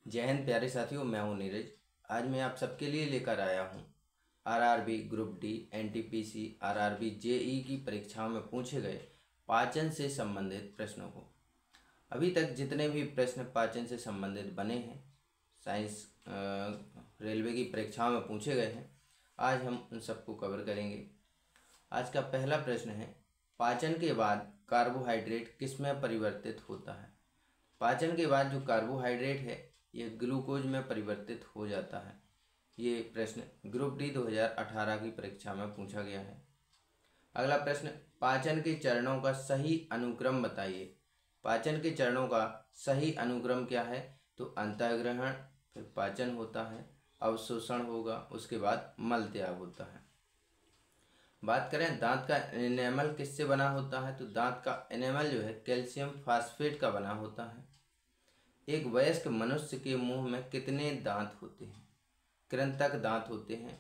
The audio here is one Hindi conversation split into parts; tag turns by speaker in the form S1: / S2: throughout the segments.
S1: जय हिंद प्यारे साथियों, मैं हूं नीरज। आज मैं आप सबके लिए लेकर आया हूं RRB group D, NTPC, RRB JE की परीक्षाओं में पूछे गए पाचन से संबंधित प्रश्नों को। अभी तक जितने भी प्रश्न पाचन से संबंधित बने हैं, साइंस रेलवे की परीक्षाओं में पूछे गए हैं, आज हम उन सबको कवर करेंगे। आज का पहला प्रश्न है, पाचन के बाद कार्बोहाइड्रेट किस में परिवर्तित होता है? पाचन के बाद जो कार्बोहाइड्रेट है ये ग्लूकोज में परिवर्तित हो जाता है। ये प्रश्न ग्रुप डी 2018 की परीक्षा में पूछा गया है। अगला प्रश्न, पाचन के चरणों का सही अनुक्रम बताइए। पाचन के चरणों का सही अनुक्रम क्या है? तो अंतःग्रहण, फिर पाचन होता है, अवशोषण होगा, उसके बाद मल त्याग होता है। बात करें दांत का एनेमल किससे बना होता है, तो दांत का एनेमल जो है कैल्शियम फास्फेट का बना होता है। एक वयस्क मनुष्य के मुंह में कितने दांत होते हैं? कृंतक दांत होते हैं।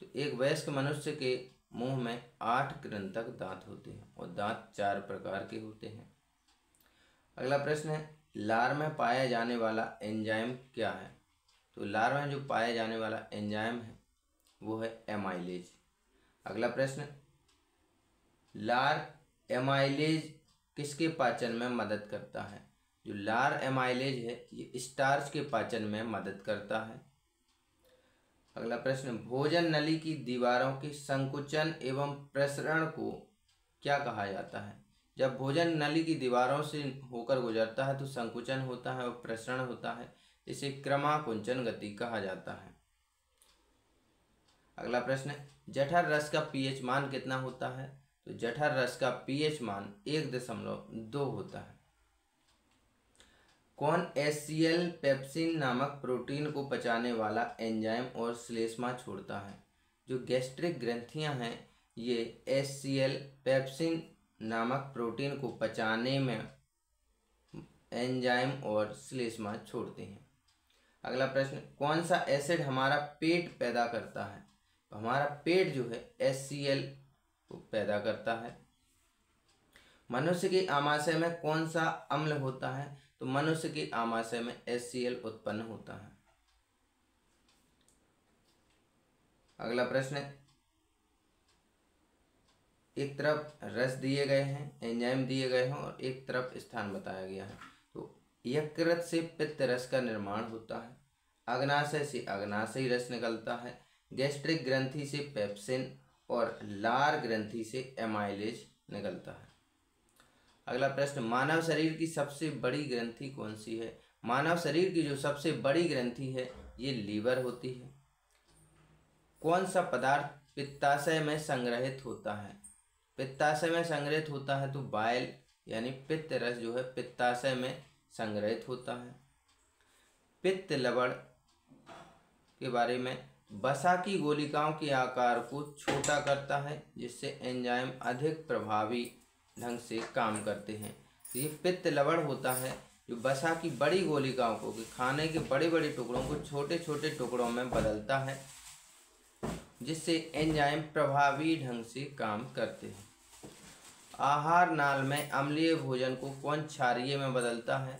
S1: तो एक वयस्क मनुष्य के मुंह में 8 कृंतक दांत होते हैं और दांत 4 प्रकार के होते हैं। अगला प्रश्न है, लार में पाया जाने वाला एंजाइम क्या है? तो लार में जो पाया जाने वाला एंजाइम है वो है एमाइलेज। अगला प्रश्न, लार एमाइलेज किसके पाचन में मदद करता है? जो लार एमाइलेज है ये स्टार्च के पाचन में मदद करता है। अगला प्रश्न, भोजन नली की दीवारों के संकुचन एवं प्रसरण को क्या कहा जाता है? जब भोजन नली की दीवारों से होकर गुजरता है तो संकुचन होता है और प्रसरण होता है, इसे क्रमाकुंचन गति कहा जाता है। अगला प्रश्न, जठर रस का पीएच मान कितना होता है? तो जठर रस का पीएच मान 1.2 होता है। कौन HCl पेप्सिन नामक प्रोटीन को पचाने वाला एंजाइम और श्लेष्मा छोड़ता है? जो गैस्ट्रिक ग्रंथियां हैं ये HCl पेप्सिन नामक प्रोटीन को पचाने में एंजाइम और श्लेष्मा छोड़ते हैं। अगला प्रश्न, कौन सा एसिड हमारा पेट पैदा करता है? तो हमारा पेट जो है HCl को पैदा करता है। मनुष्य के आमाशय में कौन सा अम्ल होता है? तो मनुष्य के आमाशय में HCl उत्पन्न होता है। अगला प्रश्न, एक तरफ रस दिए गए हैं, एंजाइम दिए गए हैं और एक तरफ स्थान बताया गया है। तो यकृत से पित्त रस का निर्माण होता है, अग्नाशय से अग्नाशयी रस निकलता है, गैस्ट्रिक ग्रंथि से पेप्सिन और लार ग्रंथि से एमाइलेज निकलता है। अगला प्रश्न, मानव शरीर की सबसे बड़ी ग्रंथि कौन सी है? मानव शरीर की जो सबसे बड़ी ग्रंथि है ये लीवर होती है। कौन सा पदार्थ पित्ताशय में संग्रहित होता है? पित्ताशय में संग्रहित होता है तो बाइल यानी पित्त रस जो है पित्ताशय में संग्रहित होता है। पित्त लवण के बारे में, वसा की गोलिकाओं के आकार को छोटा करता है जिससे एंजाइम अधिक प्रभावी ढंग से काम करते हैं। तो ये पित्त लवण होता है जो वसा की बड़ी गोलिकाओं को, खाने के बड़े बड़े टुकड़ों को छोटे छोटे टुकड़ों में बदलता है जिससे एंजाइम प्रभावी ढंग से काम करते हैं। आहार नाल में अम्लीय भोजन को कौन क्षारीय में बदलता है?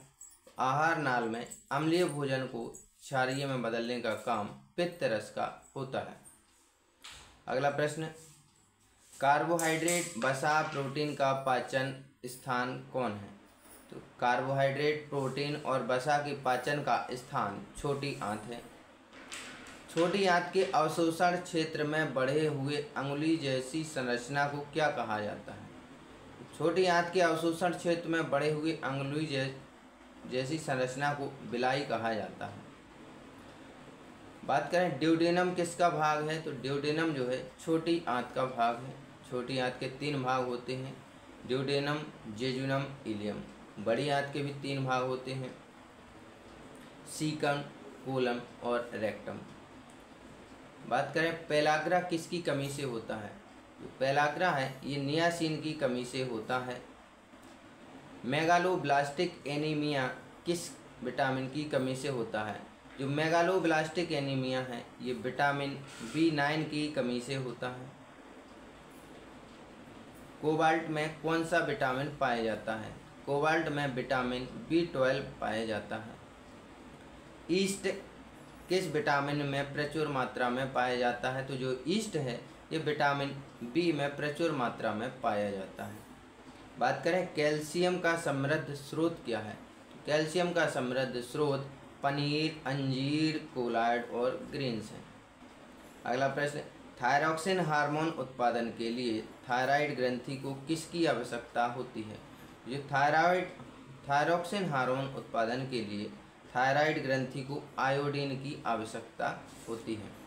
S1: आहार नाल में अम्लीय भोजन को क्षारीय में बदलने का काम पित्त रस का होता है। अगला प्रश्न, कार्बोहाइड्रेट, वसा, प्रोटीन का पाचन स्थान कौन है? तो कार्बोहाइड्रेट, प्रोटीन और वसा के पाचन का स्थान छोटी आंत है। छोटी आंत के अवशोषण क्षेत्र में बढ़े हुए अंगुली जैसी संरचना को क्या कहा जाता है? छोटी आंत के अवशोषण क्षेत्र में बढ़े हुए अंगुली जैसी संरचना को बिलाई कहा जाता है। बात करें ड्यूडेनम किसका भाग है? तो ड्यूडेनम जो है छोटी आंत का भाग है। छोटी आंत के 3 भाग होते हैं, ड्यूडेनम, जेजुनम, इलियम। बड़ी आंत के भी 3 भाग होते हैं, सीकम, कोलम और रेक्टम। बात करें पेलाग्रा किसकी कमी से होता है? जो पेलाग्रा है ये नियासिन की कमी से होता है। मेगालोब्लास्टिक एनीमिया किस विटामिन की कमी से होता है? जो मेगालोब्लास्टिक एनीमिया है ये विटामिन B9 की कमी से होता है। कोबाल्ट में कौन सा विटामिन पाया जाता है? कोबाल्ट में विटामिन B12 पाया जाता है। ईस्ट किस विटामिन में प्रचुर मात्रा में पाया जाता है? तो जो ईस्ट है ये विटामिन बी में प्रचुर मात्रा में पाया जाता है। बात करें कैल्शियम का समृद्ध स्रोत क्या है? कैल्शियम का समृद्ध स्रोत पनीर, अंजीर, कोलाइड और ग्रीन्स हैं। अगला प्रश्न, थायरॉक्सिन हार्मोन उत्पादन के लिए थायराइड ग्रंथि को किसकी आवश्यकता होती है? जो थायरॉक्सिन हार्मोन उत्पादन के लिए थायराइड ग्रंथि को आयोडीन की आवश्यकता होती है।